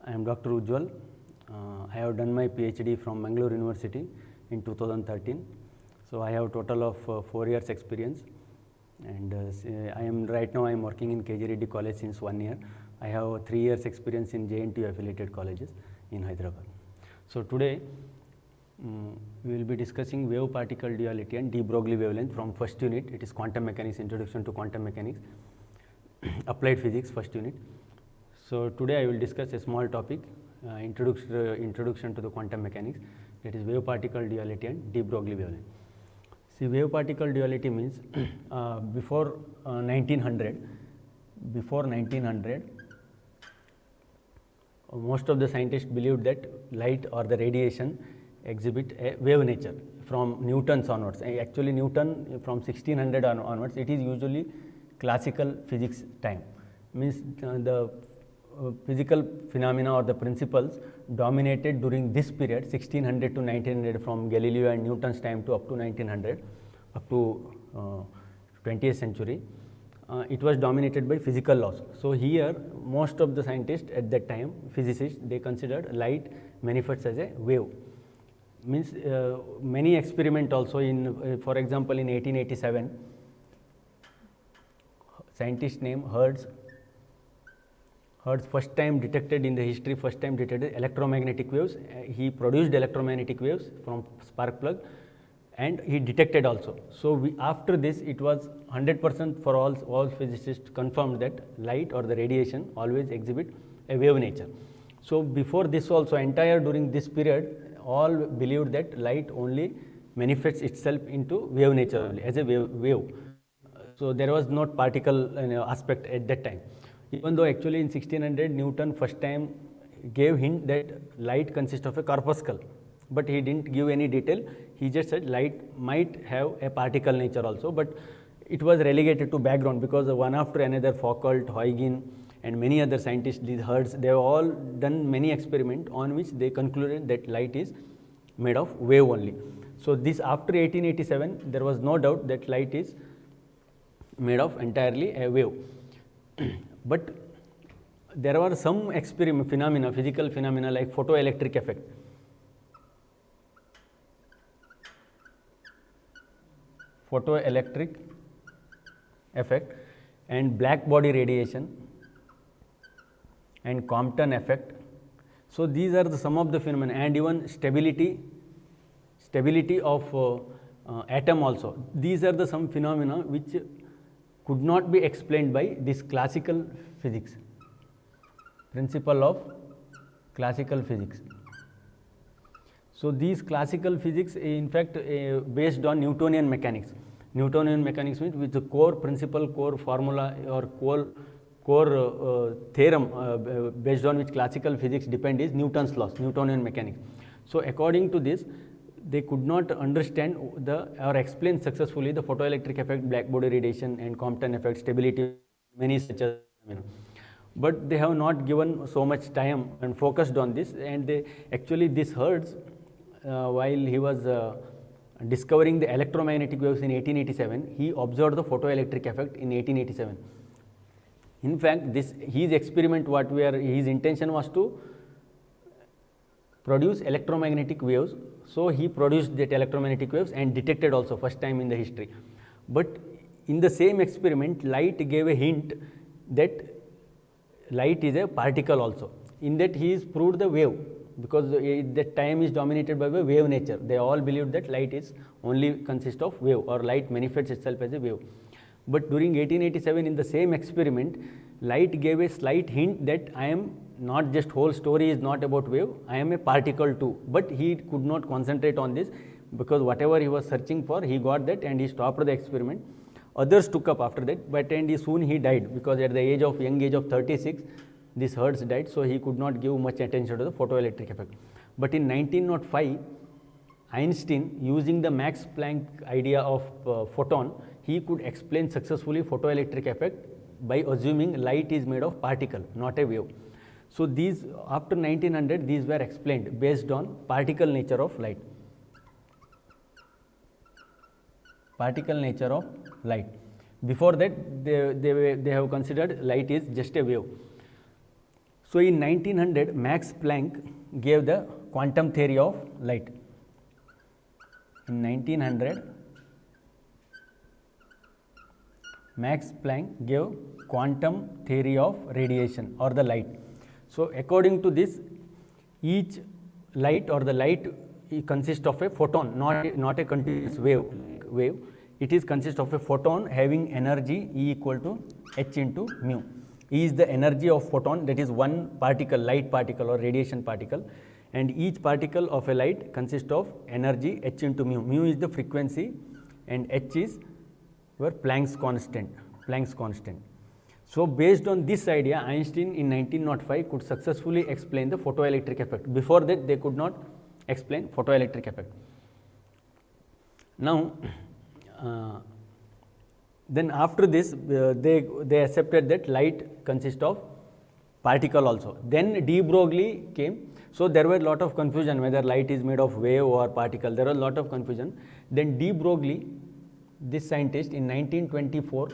I am Dr. Ujjwal. I have done my PhD from Mangalore University in 2013. So I have a total of 4 years experience, and right now I am working in KG Reddy College since 1 year. I have 3 years experience in JNTU affiliated colleges in Hyderabad. So today we will be discussing wave particle duality and de Broglie wavelength from first unit. It is quantum mechanics, introduction to quantum mechanics, applied physics first unit. So today I will discuss a small topic, introduction to the quantum mechanics, that is wave particle duality and de Broglie wavelength. See, wave particle duality means before 1900, most of the scientists believed that light or the radiation exhibit a wave nature from Newton's onwards. Actually, Newton from 1600 onwards, it is usually classical physics time. Means the physical phenomena or the principles dominated during this period 1600 to 1900, from Galileo and Newton's time to up to 1900, up to 20th century. It was dominated by physical laws. So here most of the scientists at that time, physicists, they considered light manifests as a wave. Means many experiment also in for example in 1887, scientist named Hertz first time detected in the history, first time detected electromagnetic waves. He produced electromagnetic waves from spark plug and he detected also. So after this it was 100% for all physicists confirmed that light or the radiation always exhibit a wave nature. So before this also, entire during this period, all believed that light only manifests itself into wave nature only, as a wave. So there was not particle aspect at that time. Even though actually in 1600 Newton first time gave hint that light consists of a corpuscle, but he didn't give any detail. He just said light might have a particle nature also, but it was relegated to background because one after another, Foucault, Huygens and many other scientists, these Hertz, they have all done many experiments on which they concluded that light is made of wave only. So this after 1887 there was no doubt that light is made of entirely a wave. But there were some phenomena, physical phenomena like photoelectric effect. Photoelectric effect and black body radiation and Compton effect. So these are some of the phenomena, and even stability of atom also. These are some phenomena which could not be explained by this classical physics, principle of classical physics. So these classical physics in fact based on Newtonian mechanics. Newtonian mechanics means with the core principle, core formula or core theorem based on which classical physics depend is Newton's laws, Newtonian mechanics. So according to this, they could not understand or explain successfully the photoelectric effect, black body radiation and Compton effect, stability, many such as, but they have not given so much time and focused on this. And they actually, this Hertz, while he was discovering the electromagnetic waves in 1887, he observed the photoelectric effect in 1887. In fact, his experiment, his intention was to produce electromagnetic waves. So he produced that electromagnetic waves and detected also first time in the history. But in the same experiment, light gave a hint that light is a particle also. In that he is proved the wave, because the time is dominated by the wave nature. They all believed that light is only consists of wave, or light manifests itself as a wave. But during 1887 in the same experiment, light gave a slight hint that I am not just, whole story is not about wave, I am a particle too. But he could not concentrate on this, because whatever he was searching for, he got that and he stopped the experiment. Others took up after that, but soon he died, because at the young age of 36, this Hertz died, so he could not give much attention to the photoelectric effect. But in 1905, Einstein, using the Max Planck idea of photon, he could explain successfully photoelectric effect by assuming light is made of particle, not a wave. So these, after 1900, these were explained based on particle nature of light. Particle nature of light. Before that, they have considered light is just a wave. So in 1900, Max Planck gave the quantum theory of light. In 1900, Max Planck gave quantum theory of radiation or the light. So according to this, each light or the light consists of a photon, not a continuous wave. It is consists of a photon having energy E equal to h into mu. E is the energy of photon, that is one particle, light particle or radiation particle, and each particle of a light consists of energy h into mu. Mu is the frequency and h is your Planck's constant. So based on this idea, Einstein in 1905 could successfully explain the photoelectric effect. Before that, they could not explain photoelectric effect. Now, then after this, they accepted that light consists of particle also. Then de Broglie came. So there were a lot of confusion whether light is made of wave or particle. There was a lot of confusion. Then de Broglie, this scientist, in 1924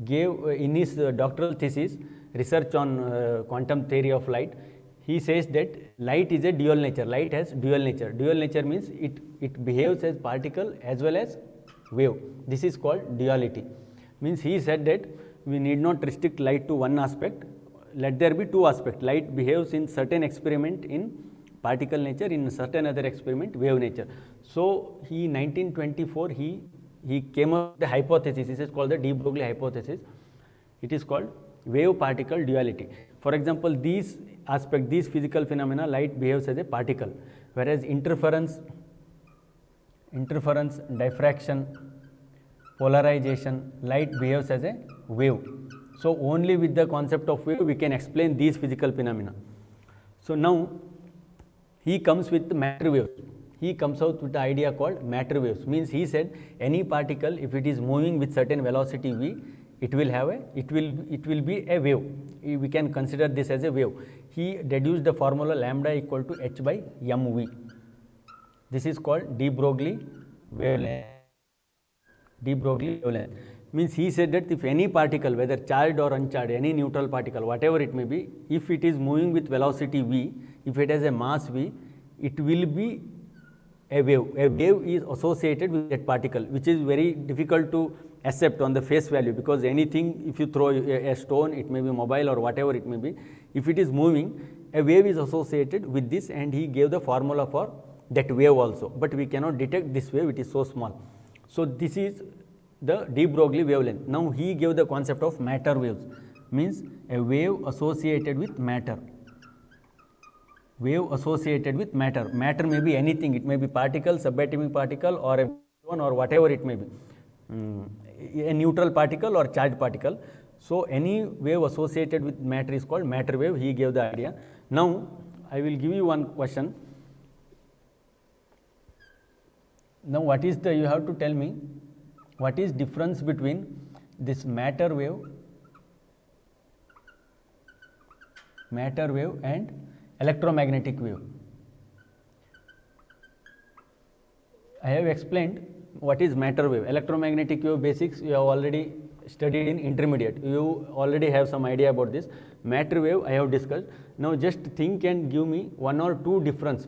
gave in his doctoral thesis research on quantum theory of light. He says that light is a dual nature. Light has dual nature. Dual nature means it behaves as particle as well as wave. This is called duality. Means he said that we need not restrict light to one aspect. Let there be two aspects. Light behaves in certain experiment in particle nature, in certain other experiment wave nature. So he 1924 he came up with the hypothesis. This is called the de Broglie hypothesis. It is called wave particle duality. For example, these physical phenomena, light behaves as a particle, whereas interference, diffraction, polarization, light behaves as a wave. So only with the concept of wave we can explain these physical phenomena. So now he comes with matter waves. He comes out with the idea called matter waves. Means he said any particle, if it is moving with certain velocity v, it will be a wave. We can consider this as a wave. He deduced the formula lambda equal to h by mv. This is called de Broglie wavelength. De Broglie wavelength means he said that if any particle, whether charged or uncharged, any neutral particle, whatever it may be, if it is moving with velocity v, if it has a mass v, it will be a wave. A wave is associated with that particle, which is very difficult to accept on the face value, because anything, if you throw a stone, it may be mobile or whatever it may be, if it is moving, a wave is associated with this, and he gave the formula for that wave also, but we cannot detect this wave, it is so small. So this is the de Broglie wavelength. Now he gave the concept of matter waves, means a wave associated with matter. Wave associated with matter. Matter may be anything, it may be particle, subatomic particle, or a one, or whatever it may be, a neutral particle or charged particle. So any wave associated with matter is called matter wave. He gave the idea. Now I will give you one question. Now what is you have to tell me what is difference between this matter wave and electromagnetic wave. I have explained what is matter wave. Electromagnetic wave basics you have already studied in intermediate. You already have some idea about this. Matter wave I have discussed. Now just think and give me one or two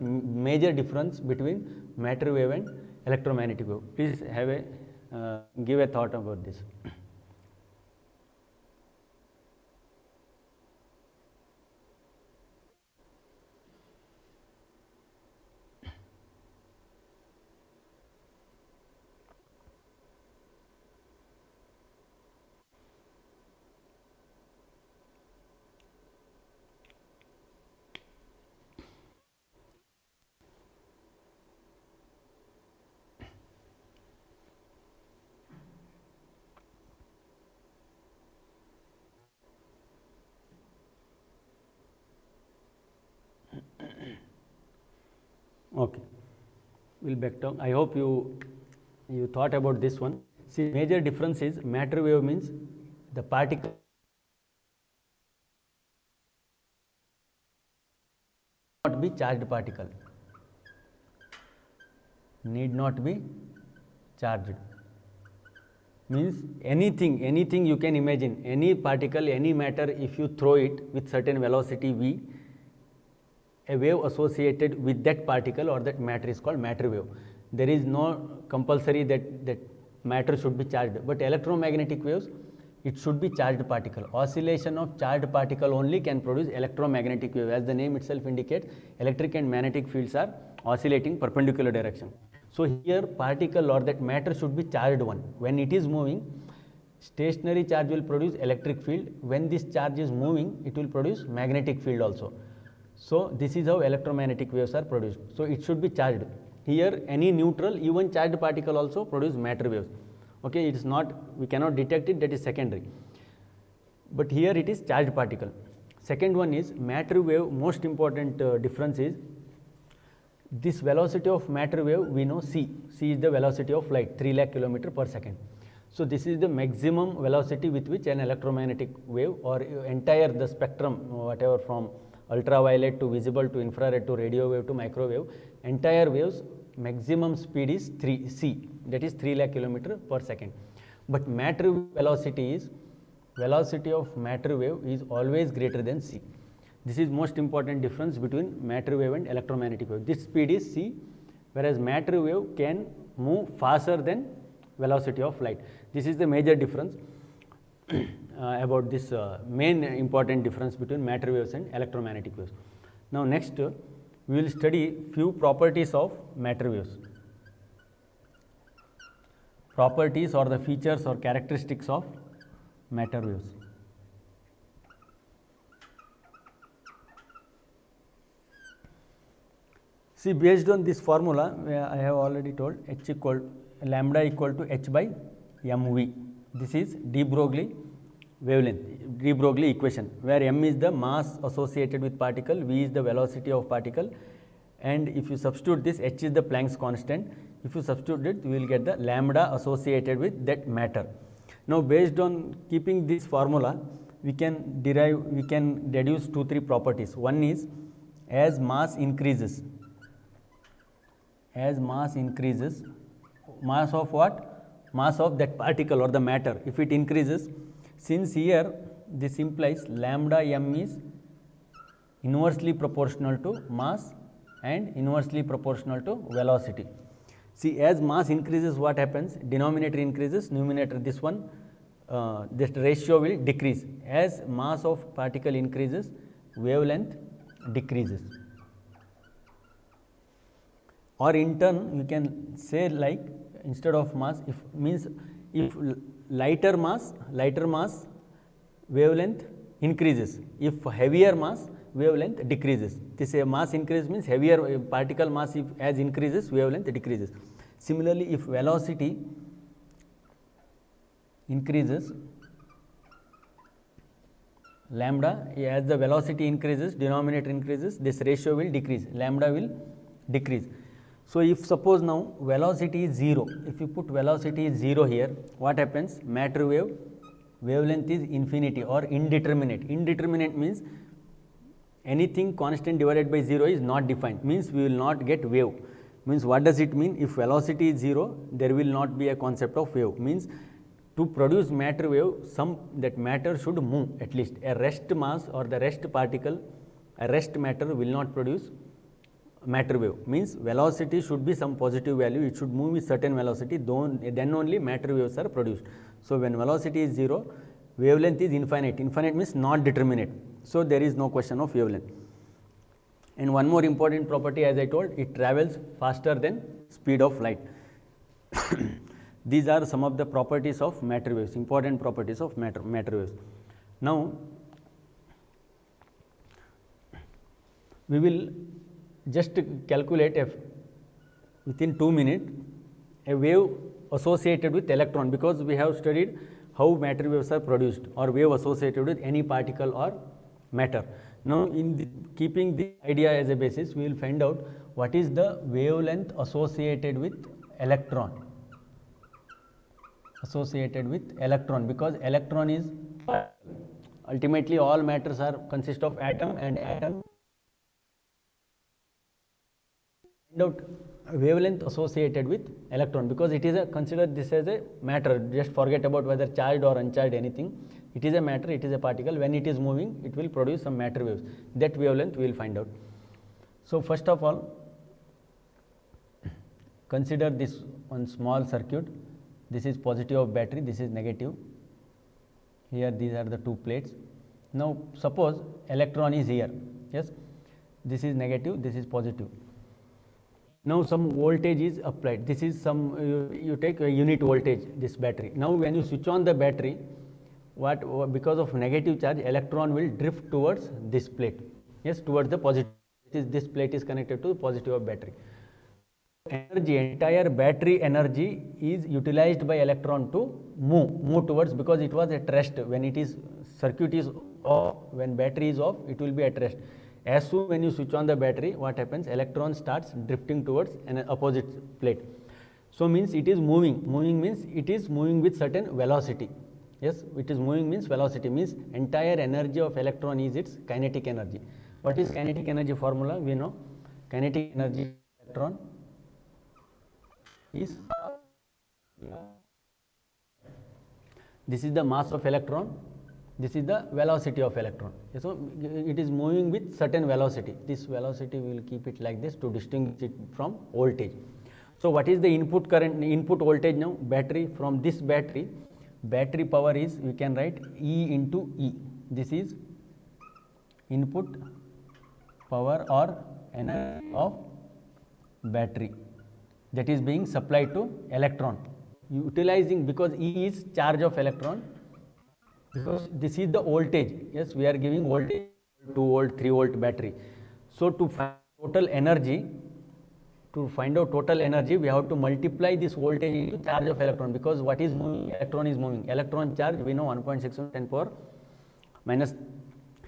major difference between matter wave and electromagnetic wave. Please have give a thought about this. Okay, we'll back down. I hope you thought about this one. See, major difference is matter wave means the particle not be charged particle, need not be charged. Means anything you can imagine, any particle, any matter, if you throw it with certain velocity v, a wave associated with that particle or that matter is called matter wave. There is no compulsory that matter should be charged, but electromagnetic waves, it should be charged particle. Oscillation of charged particle only can produce electromagnetic wave. As the name itself indicates, electric and magnetic fields are oscillating perpendicular direction. So here particle or that matter should be charged one. When it is moving, stationary charge will produce electric field. When this charge is moving, it will produce magnetic field also. So this is how electromagnetic waves are produced. So it should be charged. Here any neutral, even charged particle also produce matter waves. Okay, it is not, we cannot detect it, that is secondary. But here it is charged particle. Second one is matter wave. Most important difference is this velocity of matter wave, we know c. C is the velocity of light, 3 lakh km per second. So this is the maximum velocity with which an electromagnetic wave or entire the spectrum, whatever from ultraviolet to visible to infrared to radio wave to microwave, entire waves maximum speed is 3 c, that is 3 lakh km per second. But matter velocity is, velocity of matter wave is always greater than c. This is most important difference between matter wave and electromagnetic wave. This speed is c, whereas matter wave can move faster than velocity of light. This is the major difference about this main important difference between matter waves and electromagnetic waves. Now next we will study few properties of matter waves. Properties or the features or characteristics of matter waves. See, based on this formula, I have already told h equal lambda equal to h by mv. This is de Broglie wavelength, de Broglie equation, where m is the mass associated with particle, v is the velocity of particle, and if you substitute this, h is the Planck's constant. If you substitute it, we will get the lambda associated with that matter. Now based on keeping this formula, we can deduce 2-3 properties. One is, as mass increases, mass of what? Mass of that particle or the matter, if it increases, since here this implies lambda m is inversely proportional to mass and inversely proportional to velocity. See, as mass increases, what happens? Denominator increases, numerator, this one, this ratio will decrease. As mass of particle increases, wavelength decreases. Or in turn, you can say like, instead of mass, if lighter mass, wavelength increases. If heavier mass, wavelength decreases. This mass increase means heavier particle mass, if as increases, wavelength decreases. Similarly, if velocity increases, lambda, as the velocity increases, denominator increases, this ratio will decrease, lambda will decrease. So if suppose now velocity is 0, if you put velocity is 0 here, what happens? Matter wave wavelength is infinity or indeterminate. Indeterminate means anything constant divided by 0 is not defined, means we will not get wave. Means what does it mean? If velocity is 0, there will not be a concept of wave. Means to produce matter wave, that matter should move at least. A rest mass or the rest particle, a rest matter will not produce matter wave. Means velocity should be some positive value, it should move with certain velocity, then only matter waves are produced. So when velocity is 0, wavelength is infinite. Infinite means not determinate. So there is no question of wavelength. And one more important property, as I told, it travels faster than speed of light. These are some of the properties of matter waves, important properties of matter waves. Now we will just calculate within 2 minutes a wave associated with electron, because we have studied how matter waves are produced or wave associated with any particle or matter. Now in keeping the idea as a basis, we will find out what is the wavelength associated with electron. Because electron is, ultimately all matters consist of atom, and atom find out wavelength associated with electron, because it is a, consider this as a matter, just forget about whether charged or uncharged anything. It is a matter, it is a particle. When it is moving, it will produce some matter waves. That wavelength we will find out. So first of all, consider this one small circuit. This is positive of battery, this is negative. Here these are the two plates. Now suppose electron is here, yes, this is negative, this is positive. Now some voltage is applied, this is some, you take a unit voltage, this battery. Now when you switch on the battery, what, because of negative charge, electron will drift towards this plate, yes, towards the positive. This plate is connected to the positive of battery. Energy, entire battery energy is utilized by electron to move towards, because it was at rest. When it is, circuit is off, when battery is off, it will be at rest. As soon when you switch on the battery, what happens? Electron starts drifting towards an opposite plate. So means it is moving. Moving means it is moving with certain velocity. Yes, it is moving means velocity, means entire energy of electron is its kinetic energy. What is kinetic energy formula? We know kinetic energy of electron is, this is the mass of electron, this is the velocity of electron. So it is moving with certain velocity. This velocity we will keep it like this to distinguish it from voltage. So what is the input current, input voltage now? Battery, from this battery power is, we can write E into E. This is input power or energy of battery that is being supplied to electron, utilizing, because E is charge of electron, because this is the voltage. Yes, we are giving voltage, 2 volt, 3 volt battery. So to find total energy, we have to multiply this voltage into charge of electron, because what is moving? Electron is moving. Electron charge, we know 1.61 10 power minus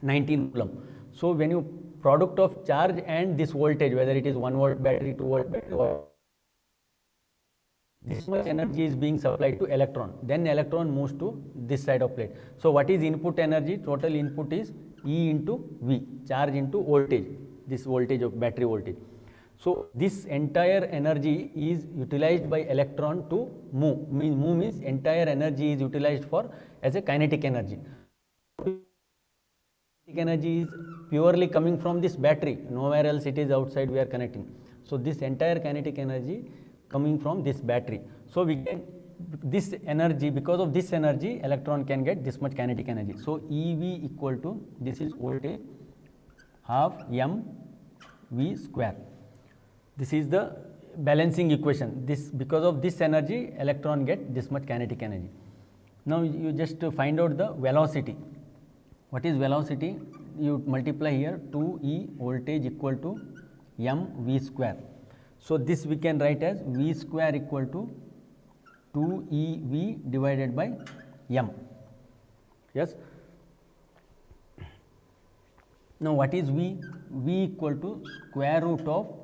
19 coulomb. So when you product of charge and this voltage, whether it is 1 volt battery, 2 volt battery, this much energy is being supplied to electron. Then electron moves to this side of plate. So what is input energy? Total input is E into V, charge into voltage, this voltage of battery voltage. So this entire energy is utilized by electron to move. Move means entire energy is utilized for as a kinetic energy. Kinetic energy is purely coming from this battery, nowhere else it is outside we are connecting. So this entire kinetic energy coming from this battery. So we can, this energy, because of this energy, electron can get this much kinetic energy. So EV equal to, this is voltage, half mv square. This is the balancing equation. This, because of this energy, electron get this much kinetic energy. Now you just find out the velocity. What is velocity? You multiply here 2E voltage equal to mv square. So this we can write as V square equal to 2EV divided by m. Yes. Now what is V? V equal to square root of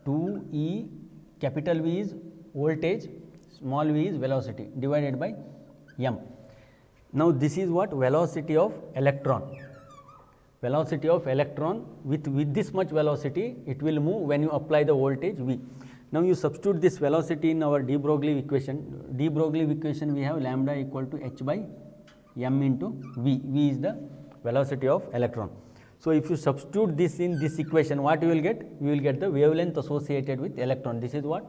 2E, capital V is voltage, small v is velocity, divided by m. Now this is what? Velocity of electron. Velocity of electron, with this much velocity it will move when you apply the voltage V. Now you substitute this velocity in our de Broglie equation. De Broglie equation we have lambda equal to h by m into V. V is the velocity of electron. So if you substitute this in this equation, what you will get? You will get the wavelength associated with electron. This is what?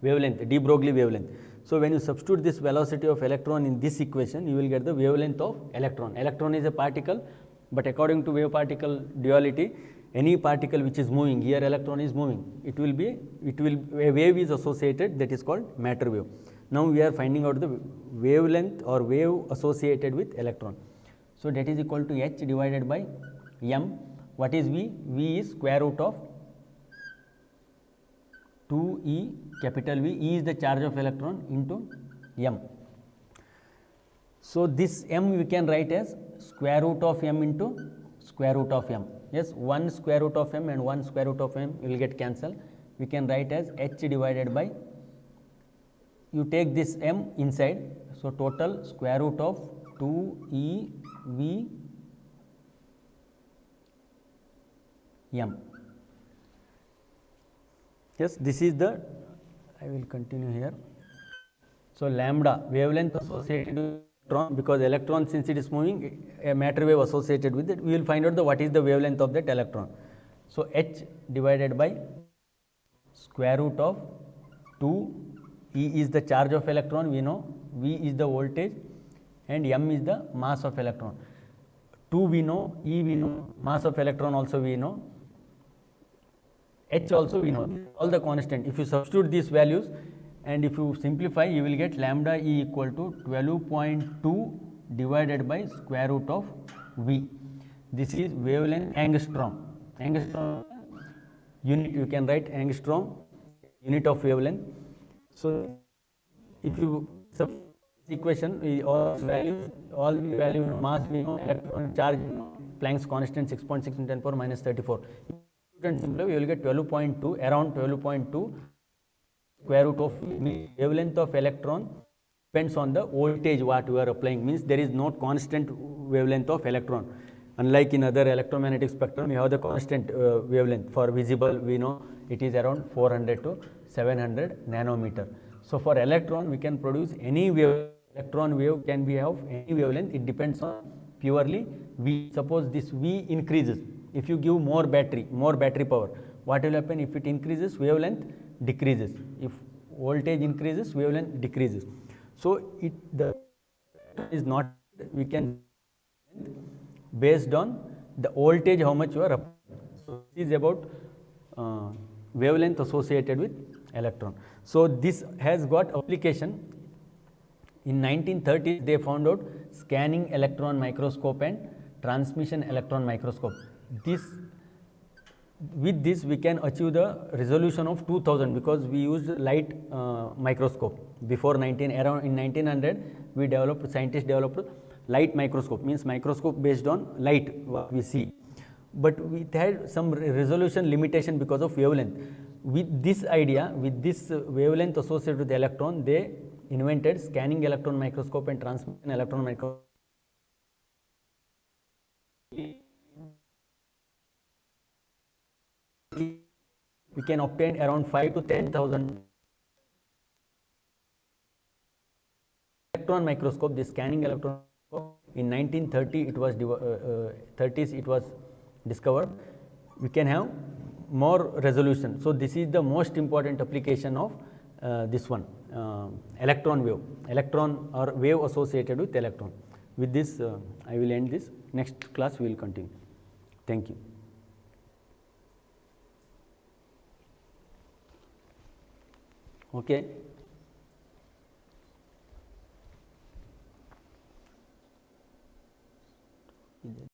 Wavelength, de Broglie wavelength. So when you substitute this velocity of electron in this equation, you will get the wavelength of electron. Electron is a particle, but according to wave particle duality, any particle which is moving, here electron is moving, a wave is associated, that is called matter wave. Now we are finding out the wavelength or wave associated with electron. So that is equal to h divided by m. What is V? V is square root of 2E, capital V, E is the charge of electron, into m. So this m we can write as square root of m into square root of m. Yes, 1 square root of m and 1 square root of m will get cancelled. We can write as h divided by, you take this m inside, so total square root of 2EV m. Yes, this is the I will continue here. So lambda wavelength associated with electron, because electron, since it is moving, a matter wave associated with it, we will find out what is the wavelength of that electron. So h divided by square root of 2, E is the charge of electron, we know, V is the voltage, and m is the mass of electron. 2 we know, E we know, mass of electron also we know, h also we know, all the constant. If you substitute these values and if you simplify, you will get lambda E equal to 12.2 divided by square root of V. This is wavelength angstrom. Angstrom unit, you can write angstrom, unit of wavelength. So if you substitute this equation, all value mass we know, electron charge, Planck's constant 6.6 into 10 power minus 34. And simply you will get 12.2, around 12.2 square root of wavelength of electron depends on the voltage what we are applying, means there is no constant wavelength of electron. Unlike in other electromagnetic spectrum, we have the constant wavelength. For visible, we know it is around 400 to 700 nanometer. So for electron, we can produce any wave. Electron wave can be of any wavelength. It depends on purely V. Suppose this V increases. If you give more battery power, what will happen? If it increases, wavelength decreases. If voltage increases, wavelength decreases. So the is not, we can based on the voltage how much you are applying. So this is about wavelength associated with electron. So this has got application. In 1930s, they found out scanning electron microscope and transmission electron microscope. With this we can achieve the resolution of 2000, because we used light microscope. Before in 1900, scientists developed light microscope, means microscope based on light what we see. But we had some resolution limitation because of wavelength. With this idea, with this wavelength associated with the electron, they invented scanning electron microscope and transmission electron microscope. We can obtain around 5 to 10,000 electron microscope. This scanning electron in 1930 it was 30s it was discovered. We can have more resolution. So this is the most important application of this one, electron or wave associated with electron. With this I will end this. Next class we will continue. Thank you. Okay.